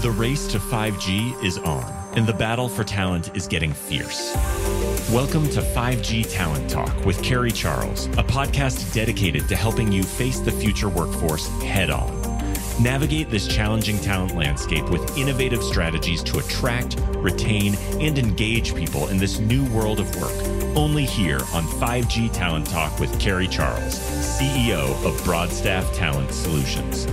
The race to 5G is on, and the battle for talent is getting fierce. Welcome to 5G Talent Talk with Carrie Charles, a podcast dedicated to helping you face the future workforce head on. Navigate this challenging talent landscape with innovative strategies to attract, retain, and engage people in this new world of work. Only here on 5G Talent Talk with Carrie Charles, CEO of Broadstaff Talent Solutions.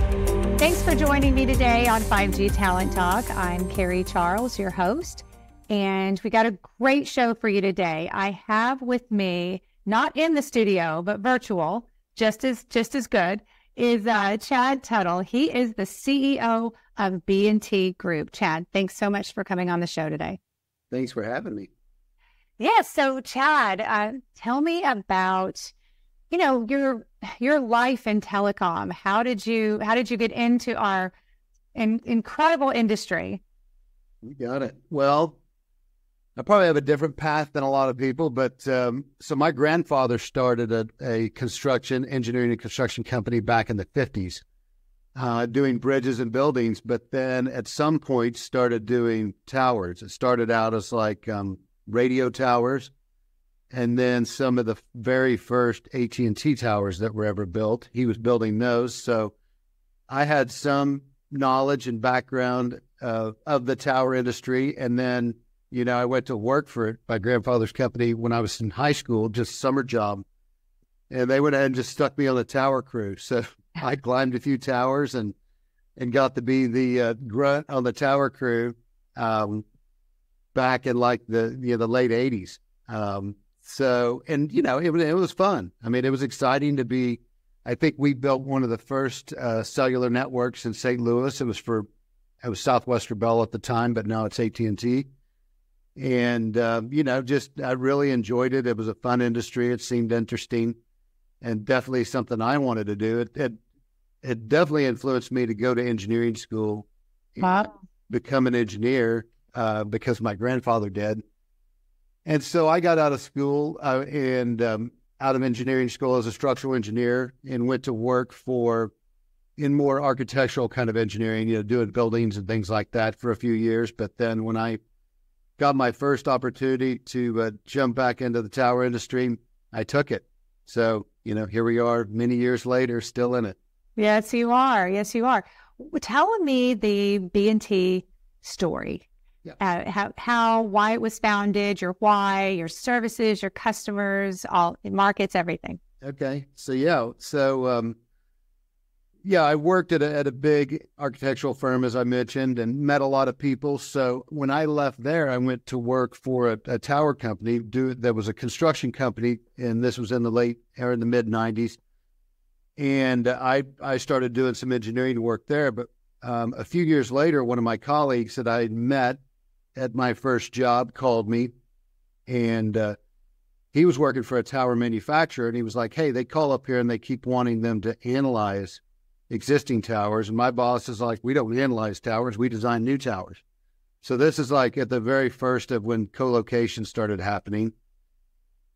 Thanks for joining me today on 5G Talent Talk. I'm Carrie Charles, your host, and we got a great show for you today. I have with me, not in the studio, but virtual, just as good, is Chad Tuttle. He is the CEO of B&T Group. Chad, thanks so much for coming on the show today. Thanks for having me. Yeah, so Chad, tell me about your life in telecom. How did you get into our incredible industry? You got it. Well, I probably have a different path than a lot of people, but so my grandfather started a construction, engineering and construction company back in the 50s, doing bridges and buildings, but then at some point started doing towers. It started out as like radio towers, and then some of the very first AT&T towers that were ever built, he was building those. So I had some knowledge and background of the tower industry. And then, I went to work for my grandfather's company when I was in high school, just summer job. And they went ahead and just stuck me on the tower crew. So I climbed a few towers and got to be the grunt on the tower crew back in like the late 80s. It was fun. I mean, it was exciting to be, I think we built one of the first cellular networks in St. Louis. It was Southwestern Bell at the time, but now it's AT&T. And, I really enjoyed it. It was a fun industry. It seemed interesting and definitely something I wanted to do. It definitely influenced me to go to engineering school, become an engineer, because my grandfather did. And so I got out of school out of engineering school as a structural engineer and went to work in more architectural kind of engineering, doing buildings and things like that for a few years. But then when I got my first opportunity to jump back into the tower industry, I took it. So, here we are many years later, still in it. Yes, you are. Yes, you are. Tell me the B&T story. Yeah. Why it was founded, your why, your services, your customers, all markets, everything. Okay. I worked at a big architectural firm, as I mentioned, and met a lot of people. So when I left there, I went to work for a tower company. There was a construction company, and this was in the mid 90s. And I started doing some engineering work there. But a few years later, one of my colleagues that I had met at my first job called me, and he was working for a tower manufacturer, and he was like, hey, they call up here and they keep wanting them to analyze existing towers. And my boss is like, we don't analyze towers, we design new towers. So this is like at the very first of when co-location started happening.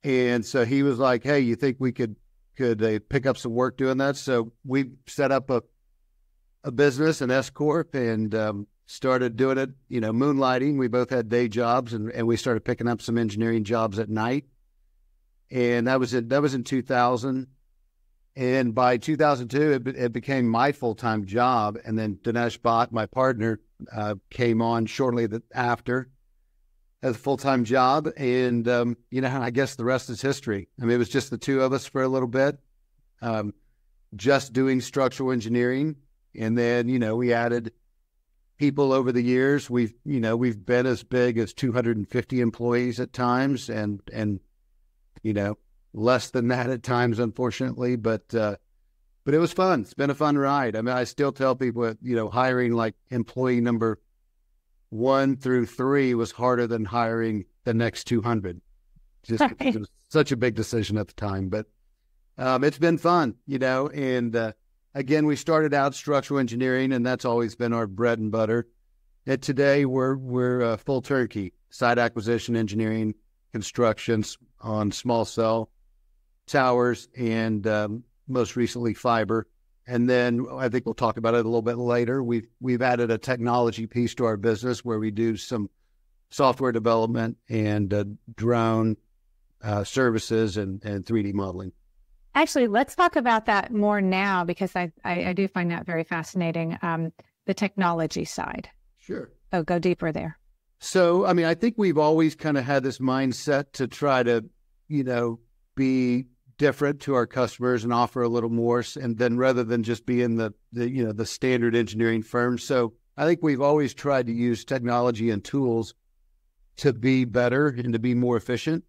And so he was like, hey, you think we could pick up some work doing that? So we set up a business, an S Corp, and started doing it, moonlighting. We both had day jobs, and we started picking up some engineering jobs at night. And that was in 2000. And by 2002, it became my full-time job. And then Dinesh Bhatt, my partner, came on shortly after as a full-time job. And, I guess the rest is history. I mean, it was just the two of us for a little bit, just doing structural engineering. And then, we added people over the years. We've been as big as 250 employees at times, and less than that at times, unfortunately. But it was fun. It's been a fun ride. I mean, I still tell people, hiring like employee number 1 through 3 was harder than hiring the next 200. Just it was such a big decision at the time. But it's been fun, and again, we started out structural engineering, and that's always been our bread and butter. And today, we're full turnkey, site acquisition, engineering, constructions on small cell towers, and most recently fiber And then I think we'll talk about it a little bit later. We've added a technology piece to our business where we do some software development and drone services and 3D modeling. Actually, let's talk about that more now, because I do find that very fascinating. The technology side. Sure. Oh, go deeper there. So, I mean, I think we've always kind of had this mindset to try to, be different to our customers and offer a little more, and then rather than just being the standard engineering firm. So I think we've always tried to use technology and tools to be better and to be more efficient.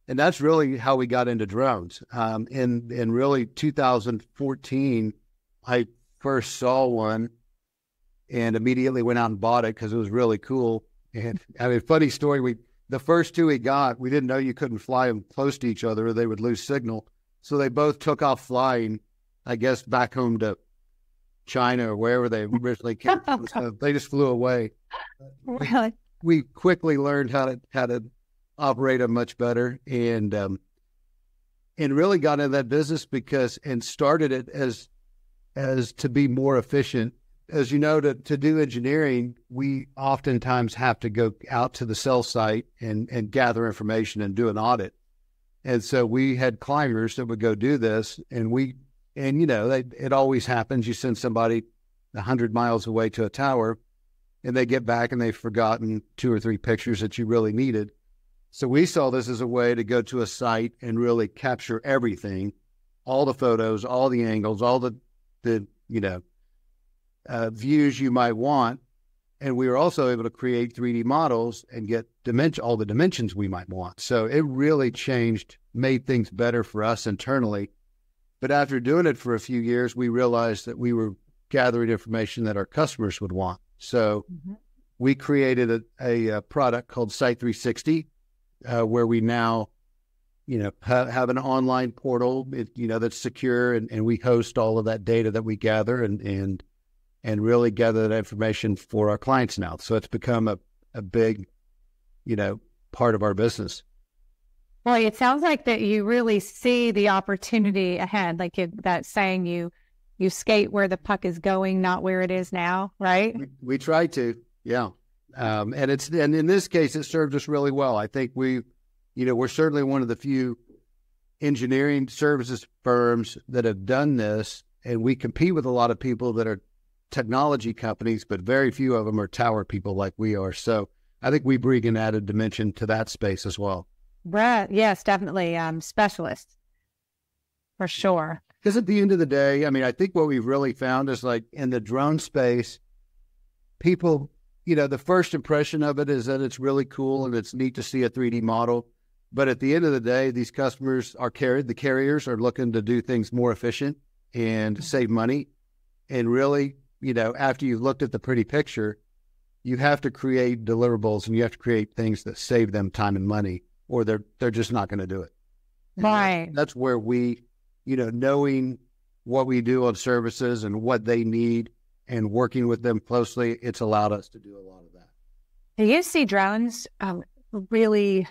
And that's really how we got into drones. In really 2014, I first saw one and immediately went out and bought it because it was really cool. And I mean, funny story, the first two we got, we didn't know you couldn't fly them close to each other or they would lose signal. So they both took off flying, I guess, back home to China or wherever they originally came from. So they just flew away. Really? We quickly learned how to operate them much better, and really got into that business and started it as to be more efficient. As you know, to do engineering, we oftentimes have to go out to the cell site and gather information and do an audit. And so we had climbers that would go do this, it always happens. You send somebody 100 miles away to a tower, and they get back and they've forgotten 2 or 3 pictures that you really needed. So we saw this as a way to go to a site and really capture everything, all the photos, all the angles, all the views you might want. And we were also able to create 3D models and get all the dimensions we might want. So it really made things better for us internally. But after doing it for a few years, we realized that we were gathering information that our customers would want. So we created a product called Site 360, where we now, have an online portal, that's secure, and we host all of that data that we gather and really gather that information for our clients now. So it's become a big, part of our business. Boy, it sounds like that you really see the opportunity ahead, like that saying you skate where the puck is going, not where it is now, right? We try to, yeah. And in this case, it served us really well. I think we're certainly one of the few engineering services firms that have done this, and we compete with a lot of people that are technology companies, but very few of them are tower people like we are. So I think we bring an added dimension to that space as well. Right. Yes, definitely. Specialists, for sure. Because at the end of the day, I mean, I think what we've really found is, like, in the drone space, people, the first impression of it is that it's really cool and it's neat to see a 3D model. But at the end of the day, these customers the carriers are looking to do things more efficient and save money. And really, after you've looked at the pretty picture, you have to create deliverables and you have to create things that save them time and money, or they're just not going to do it. Right. That's where we, knowing what we do on services and what they need and working with them closely, it's allowed us to do a lot of that. Do you see drones really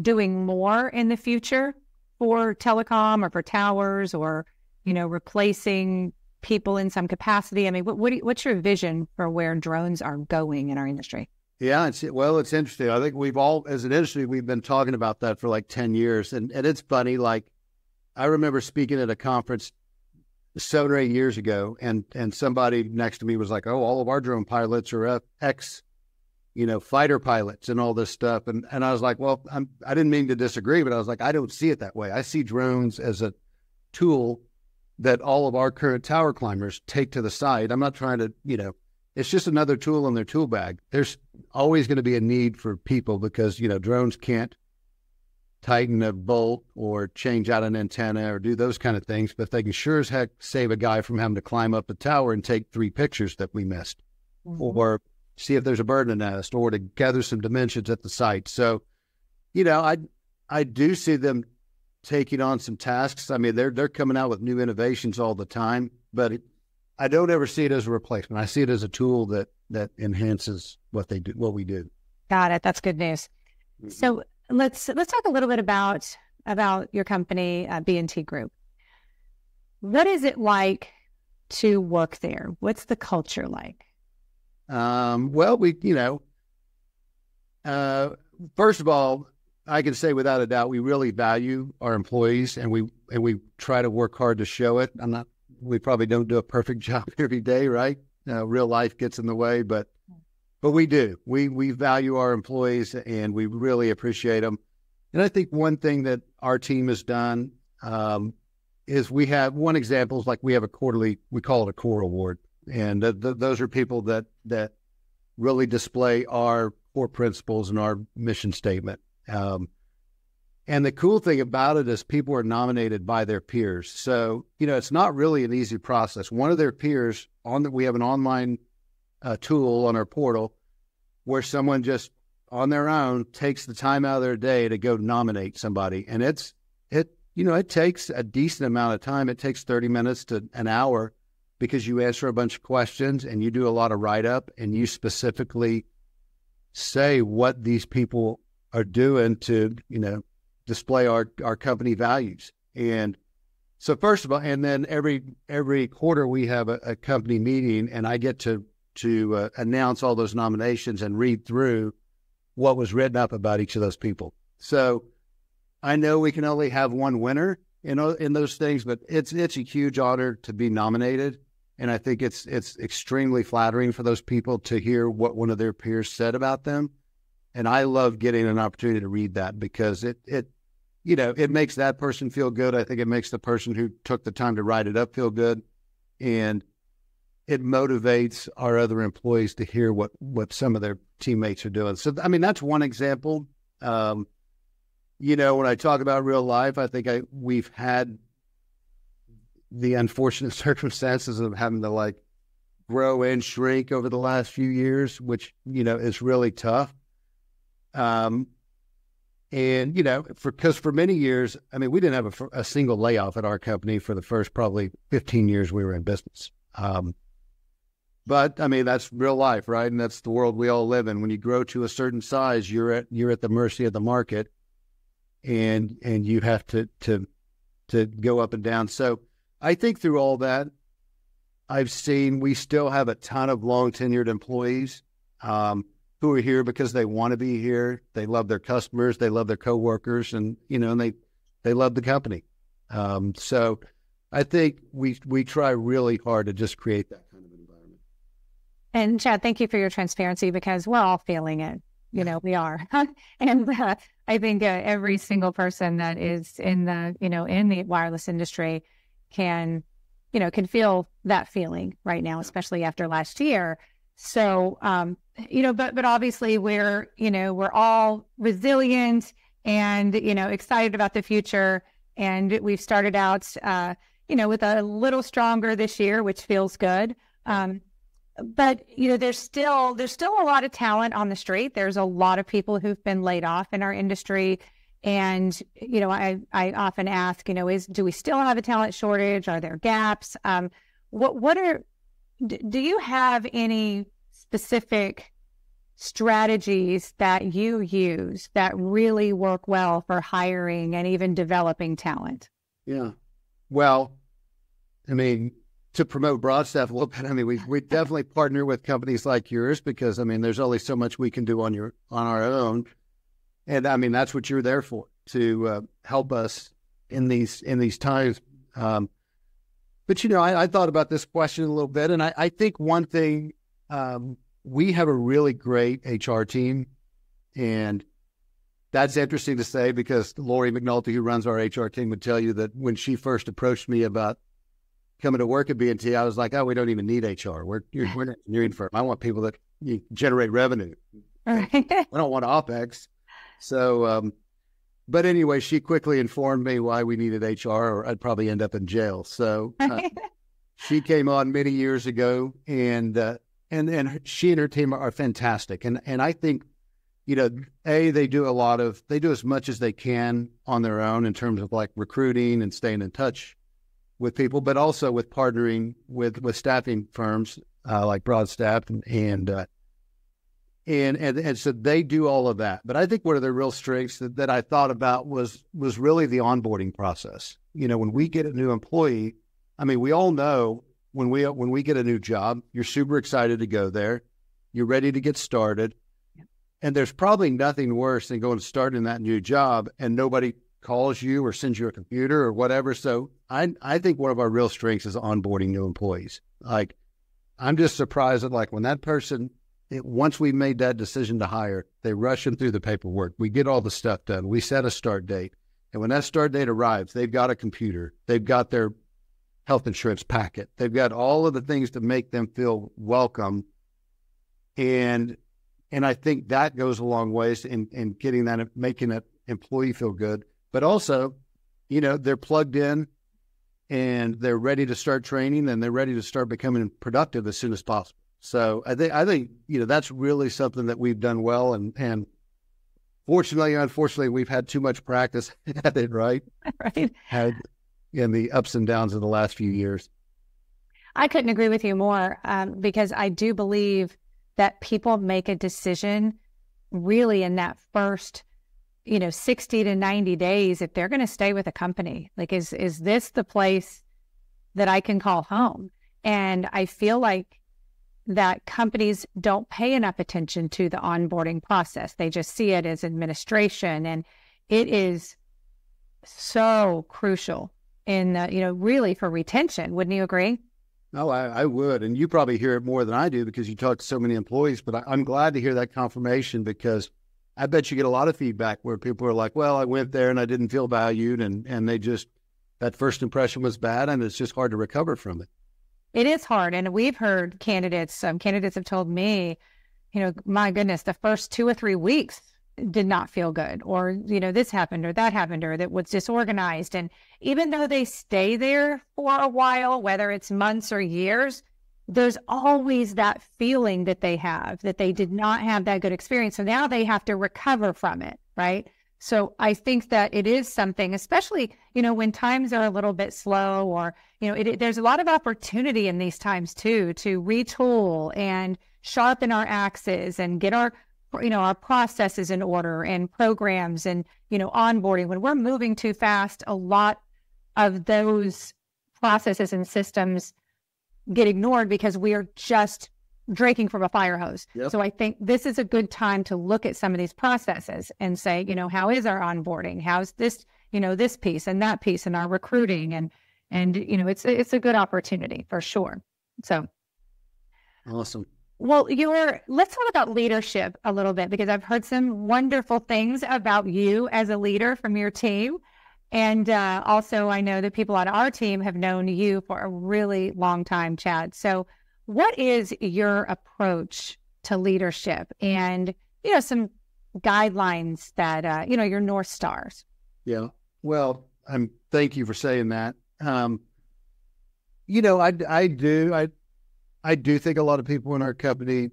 doing more in the future for telecom or for towers, or, replacing people in some capacity? I mean, what's your vision for where drones are going in our industry? Yeah, it's interesting. I think as an industry, we've been talking about that for like 10 years. And it's funny, like, I remember speaking at a conference 7 or 8 years ago, and somebody next to me was like, oh, all of our drone pilots are ex, fighter pilots and all this stuff. And I was like, well, I didn't mean to disagree, but I was like, I don't see it that way. I see drones as a tool that all of our current tower climbers take to the side. I'm not trying to, it's just another tool in their tool bag. There's always going to be a need for people because, drones can't tighten a bolt or change out an antenna or do those kind of things, but they can sure as heck save a guy from having to climb up a tower and take 3 pictures that we missed, or see if there's a bird in the nest, or to gather some dimensions at the site. So, I do see them taking on some tasks. I mean, they're coming out with new innovations all the time, but I don't ever see it as a replacement. I see it as a tool that enhances what we do. Got it. That's good news. Mm-hmm. So let's talk a little bit about your company, B&T Group. What is it like to work there? What's the culture like? Well, first of all, I can say without a doubt, we really value our employees, and we try to work hard to show it. We probably don't do a perfect job every day, right? Real life gets in the way, but we do. We value our employees, and we really appreciate them. And I think one thing that our team has done is we have one example is like we have we call it a core award. And those are people that really display our core principles and our mission statement. And the cool thing about it is people are nominated by their peers. So, it's not really an easy process. One of their peers we have an online tool on our portal where someone just on their own takes the time out of their day to go nominate somebody. And it takes a decent amount of time. It takes 30 minutes to an hour because you answer a bunch of questions and you do a lot of write-up and you specifically say what these people are doing to, display our company values. And so first of all, and then every quarter we have a company meeting, and I get to announce all those nominations and read through what was written up about each of those people. So I know we can only have one winner in those things, but it's a huge honor to be nominated. And I think it's extremely flattering for those people to hear what one of their peers said about them. And I love getting an opportunity to read that because it makes that person feel good. I think it makes the person who took the time to write it up feel good. And it motivates our other employees to hear what some of their teammates are doing. So, that's one example. When I talk about real life, I think we've had the unfortunate circumstances of having to grow and shrink over the last few years, which, is really tough. Because for many years, we didn't have a single layoff at our company for the first probably 15 years we were in business. But that's real life, right? And that's the world we all live in. When you grow to a certain size, you're at the mercy of the market, and you have to go up and down. So I think through all that, I've seen we still have a ton of long tenured employees who are here because they want to be here. They love their customers, they love their coworkers, and and they love the company. So I think we try really hard to just create that kind of environment. And Chad, thank you for your transparency because we're all feeling it. We are. And I think every single person that is in the wireless industry can feel that feeling right now, especially after last year. So, but obviously we're all resilient and, excited about the future. And we've started out, with a little stronger this year, which feels good. But, there's still a lot of talent on the street. There's a lot of people who've been laid off in our industry. And, I often ask, do we still have a talent shortage? Are there gaps? Do you have any specific strategies that you use that really work well for hiring and even developing talent? Yeah. Well, to promote Broadstaff a little bit, we definitely partner with companies like yours because, there's only so much we can do on our own. And that's what you're there for, to help us in these times. But, I thought about this question a little bit, and I think one thing, we have a really great HR team, and that's interesting to say because Lori McNulty, who runs our HR team, would tell you that when she first approached me about coming to work at B&T, I was like, oh, we don't even need HR. We're an engineering firm. I want people that generate revenue. Right. We don't want OpEx. So, but anyway, she quickly informed me why we needed HR, or I'd probably end up in jail. So she came on many years ago, and she and her team are fantastic. And I think, they do as much as they can on their own in terms of recruiting and staying in touch with people, but also with partnering with staffing firms like Broadstaff and so they do all of that. But I think one of their real strengths that I thought about was really the onboarding process. When we get a new employee, we all know, when we get a new job, you're super excited to go there. You're ready to get started. And there's probably nothing worse than going to start in that new job and nobody calls you or sends you a computer or whatever. So I think one of our real strengths is onboarding new employees. Like, I'm just surprised that like when that person, once we made that decision to hire, they rush them through the paperwork. We get all the stuff done. We set a start date. And when that start date arrives, they've got a computer. They've got their health insurance packet. They've got all of the things to make them feel welcome. And I think that goes a long ways in getting that, making that employee feel good. But also, you know, they're plugged in and they're ready to start training and they're ready to start becoming productive as soon as possible. So I think, you know, that's really something that we've done well. And fortunately, unfortunately, we've had too much practice at it, right? Right. Had in the ups and downs of the last few years. I couldn't agree with you more, because I do believe that people make a decision really in that first, 60 to 90 days, if they're going to stay with a company. Like, is this the place that I can call home? And I feel like that companies don't pay enough attention to the onboarding process. They just see it as administration, and it is so crucial in the, really for retention. Wouldn't you agree? No, I would. And you probably hear it more than I do because you talk to so many employees, but I'm glad to hear that confirmation because I bet you get a lot of feedback where people are like, well, I went there and I didn't feel valued and they just, that first impression was bad and it's just hard to recover from it. It is hard. And we've heard candidates have told me, my goodness, the first 2 or 3 weeks did not feel good, or, this happened or that happened, or that was disorganized. And even though they stay there for a while, whether it's months or years, there's always that feeling that they have that they did not have that good experience. So now they have to recover from it. Right. So I think that it is something, especially, when times are a little bit slow or, there's a lot of opportunity in these times too, to retool and sharpen our axes and get our processes in order and programs and, onboarding. When we're moving too fast, a lot of those processes and systems get ignored because we are just drinking from a fire hose. Yep. So I think this is a good time to look at some of these processes and say, how is our onboarding? How's this, this piece and that piece and our recruiting and it's a good opportunity for sure. So. Awesome. Well, let's talk about leadership a little bit, because I've heard some wonderful things about you as a leader from your team. And also, I know that people on our team have known you for a really long time, Chad. So what is your approach to leadership and, some guidelines that, your North Stars? Yeah. Well, thank you for saying that. I do think a lot of people in our company,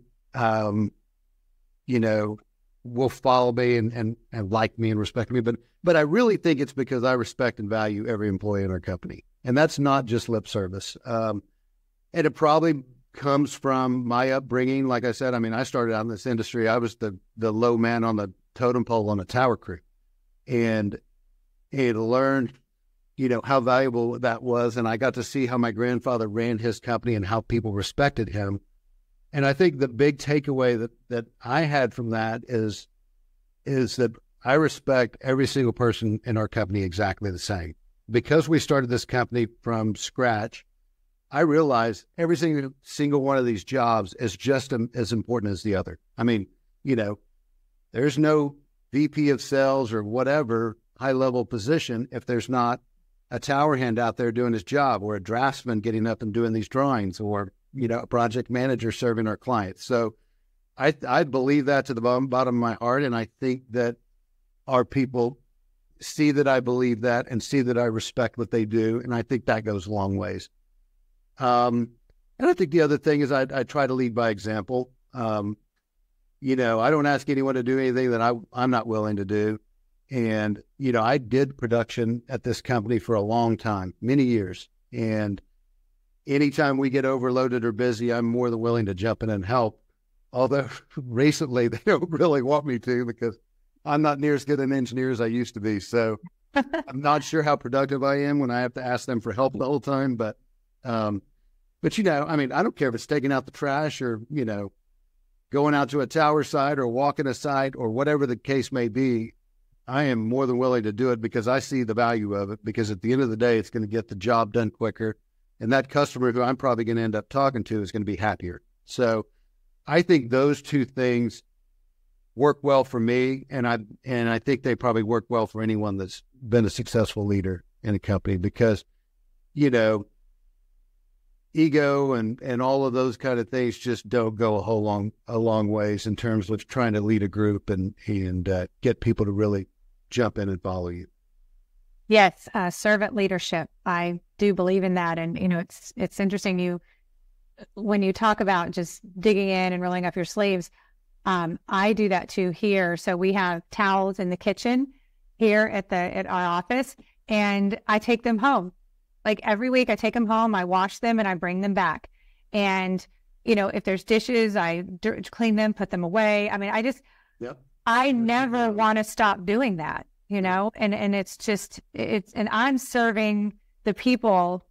will follow me and like me and respect me. But I really think it's because I respect and value every employee in our company. And that's not just lip service. And it probably comes from my upbringing. Like I said, I started out in this industry. I was the low man on the totem pole on a tower crew. And learned how valuable that was. And I got to see how my grandfather ran his company and how people respected him. And I think the big takeaway that I had from that is that I respect every single person in our company exactly the same. Because we started this company from scratch, I realized every single one of these jobs is just as important as the other. There's no VP of sales or whatever high-level position if there's not a tower hand out there doing his job, or a draftsman getting up and doing these drawings, or, a project manager serving our clients. So I believe that to the bottom of my heart. And I think that our people see that I believe that and see that I respect what they do. And I think that goes a long ways. And I think the other thing is I try to lead by example. I don't ask anyone to do anything that I'm not willing to do. And, I did production at this company for a long time, many years. And anytime we get overloaded or busy, I'm more than willing to jump in and help. Although recently they don't really want me to, because I'm not near as good an engineer as I used to be. So I'm not sure how productive I am when I have to ask them for help the whole time. But But, I mean, I don't care if it's taking out the trash or, going out to a tower site or walking a site or whatever the case may be. I am more than willing to do it because I see the value of it, because at the end of the day, it's going to get the job done quicker. And that customer who I'm probably going to end up talking to is going to be happier. So I think those two things work well for me. And I think they probably work well for anyone that's been a successful leader in a company, because, ego and all of those kind of things just don't go a long ways in terms of trying to lead a group and get people to really jump in and follow you. Yes, servant leadership. I do believe in that, and it's interesting. When you talk about just digging in and rolling up your sleeves, I do that too here. So we have towels in the kitchen here at our office, and I take them home. Like every week I take them home, I wash them, and I bring them back. And, if there's dishes, I clean them, put them away. I mean, I never want to stop doing that, and and I'm serving the people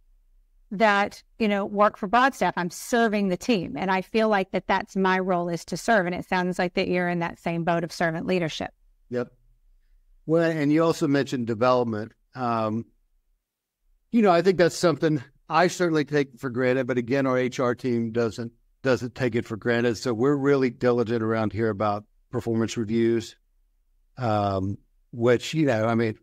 that, work for Broadstaff. I'm serving the team. And I feel like that's my role, is to serve. And it sounds like that you're in that same boat of servant leadership. Yep. Well, and you also mentioned development. I think that's something I certainly take for granted, but again, our HR team doesn't take it for granted. So we're really diligent around here about performance reviews, which, I mean,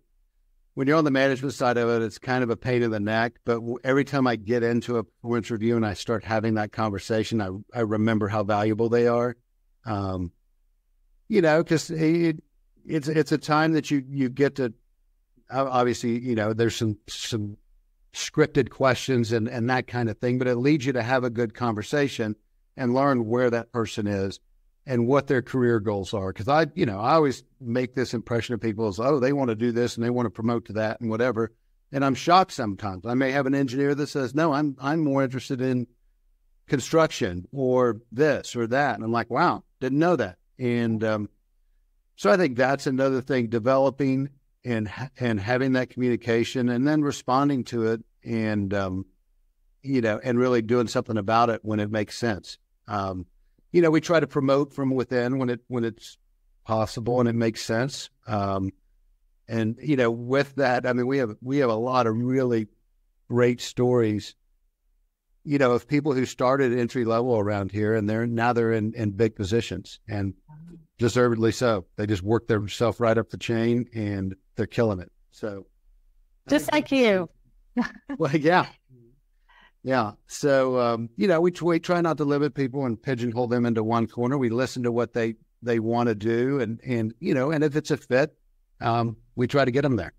when you're on the management side of it, it's kind of a pain in the neck. But every time I get into a performance review and I start having that conversation, I remember how valuable they are. Because it's a time that you get to, obviously, there's some scripted questions and that kind of thing, but it leads you to have a good conversation and learn where that person is and what their career goals are. Because I always make this impression of people as, oh, they want to do this and they want to promote to that and whatever. And I'm shocked sometimes. I may have an engineer that says, no, I'm more interested in construction or this or that. And I'm like, wow, didn't know that. And so I think that's another thing, developing and having that communication and then responding to it and really doing something about it when it makes sense. We try to promote from within when it's possible and it makes sense. With that, I mean, we have a lot of really great stories, of people who started entry level around here and they're in big positions, and deservedly so. They just worked themselves right up the chain and they're killing it. So just like you. Well, yeah. Yeah. So, we try not to limit people and pigeonhole them into one corner. We listen to what they want to do and if it's a fit, we try to get them there.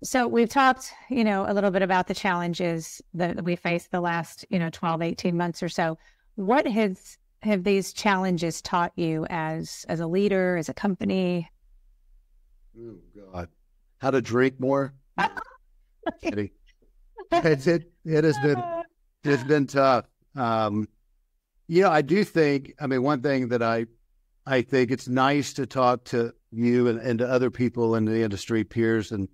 So we've talked, a little bit about the challenges that we faced the last, 12, 18 months or so. What have these challenges taught you as a leader, as a company? Oh God, how to drink more. It's been tough. I do think, one thing that I think it's nice to talk to you and to other people in the industry, peers, and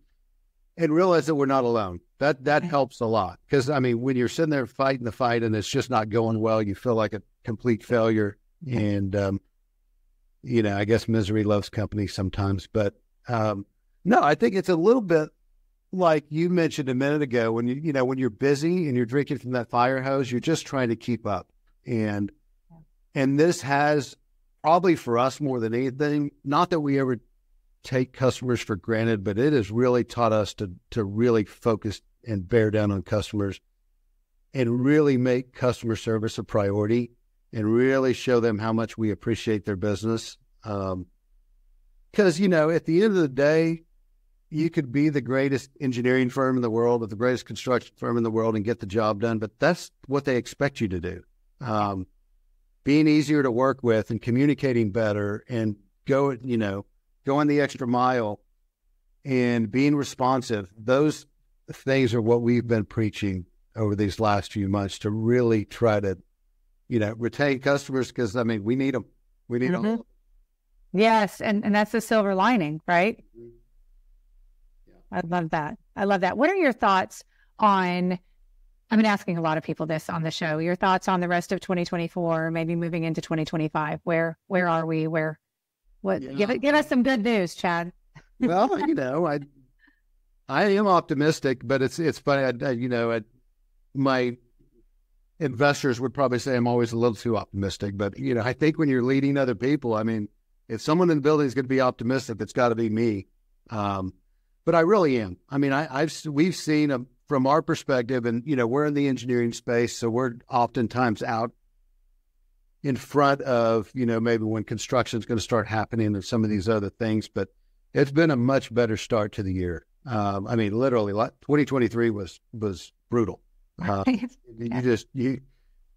realize that we're not alone. That helps a lot. Because, when you're sitting there fighting the fight and it's just not going well, you feel like a complete failure. And, I guess misery loves company sometimes. But, no, I think it's a little bit like you mentioned a minute ago, when you're busy and you're drinking from that fire hose, you're just trying to keep up. And this has probably for us more than anything, not that we ever take customers for granted, but it has really taught us to really focus and bear down on customers and really make customer service a priority and really show them how much we appreciate their business. Because, at the end of the day, you could be the greatest engineering firm in the world or the greatest construction firm in the world and get the job done, but that's what they expect you to do. Being easier to work with and communicating better and going the extra mile and being responsive. Those things are what we've been preaching over these last few months to really try to, retain customers, because, we need them. We need them. Yes, and that's the silver lining, right? Mm-hmm. I love that. What are your thoughts on I've been asking a lot of people this on the show. Your thoughts on the rest of 2024, maybe moving into 2025. Where are we? Give us some good news, Chad. Well, I am optimistic, but it's funny. My investors would probably say I'm always a little too optimistic, but I think when you're leading other people, I mean, if someone in the building is going to be optimistic, it's got to be me. But I really am. I mean, we've seen from our perspective, and we're in the engineering space, so we're oftentimes out in front of maybe when construction is going to start happening and some of these other things. But it's been a much better start to the year. I mean, literally, 2023 was brutal.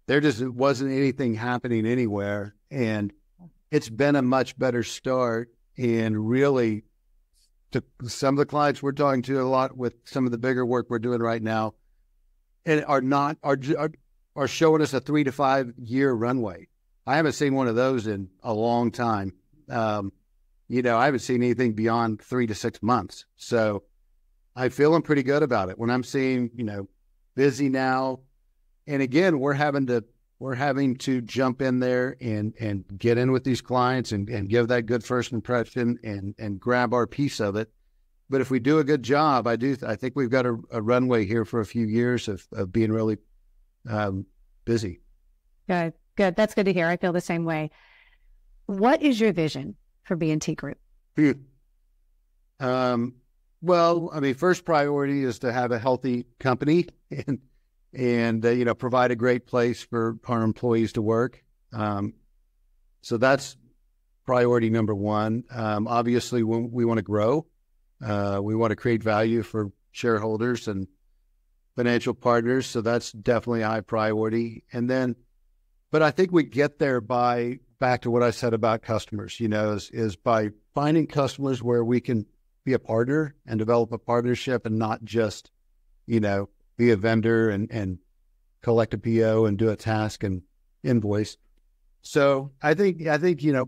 There just wasn't anything happening anywhere, and it's been a much better start. And really, to some of the clients we're talking to a lot with some of the bigger work we're doing right now, and are showing us a 3 to 5 year runway. I haven't seen one of those in a long time. I haven't seen anything beyond 3 to 6 months. So I'm feeling pretty good about it. When I'm seeing, busy now, and again, we're having to jump in there and get in with these clients and give that good first impression and grab our piece of it. But if we do a good job, I think we've got a runway here for a few years of being really busy. Good. That's good to hear. I feel the same way. What is your vision for B&T Group? Well, I mean, first priority is to have a healthy company and provide a great place for our employees to work. So that's priority number one. Obviously, we want to grow. We want to create value for shareholders and financial partners. So that's definitely a high priority. But I think we get there back to what I said about customers, is by finding customers where we can be a partner and develop a partnership and not just, be a vendor and collect a PO and do a task and invoice. So I think,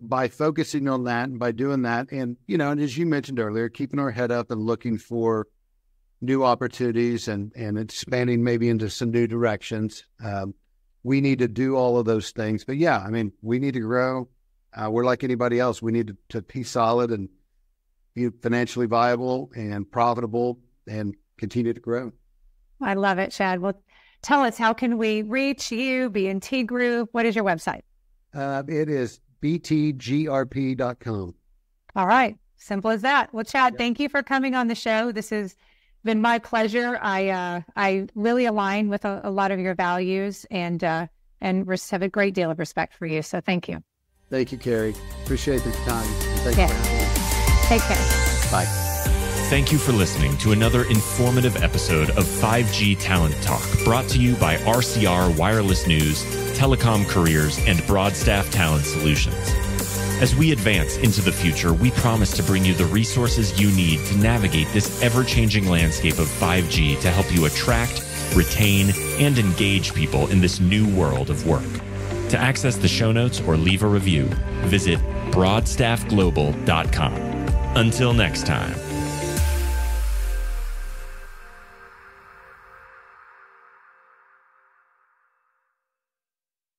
by focusing on that and by doing that and as you mentioned earlier, keeping our head up and looking for new opportunities and expanding maybe into some new directions. We need to do all of those things. But yeah, I mean, we need to grow. We're like anybody else. We need to be solid and be financially viable and profitable and continue to grow. I love it, Chad. Well, tell us, how can we reach you, B&T Group? What is your website? It is btgrp.com. All right. Simple as that. Well, Chad, Thank you for coming on the show. This has been my pleasure. I really align with a lot of your values and have a great deal of respect for you. So thank you. Thank you, Carrie. Appreciate the time. Thank you for having me. Take care. Bye. Thank you for listening to another informative episode of 5G Talent Talk, brought to you by RCR Wireless News, Telecom Careers, and Broadstaff Talent Solutions. As we advance into the future, we promise to bring you the resources you need to navigate this ever-changing landscape of 5G to help you attract, retain, and engage people in this new world of work. To access the show notes or leave a review, visit broadstaffglobal.com. Until next time.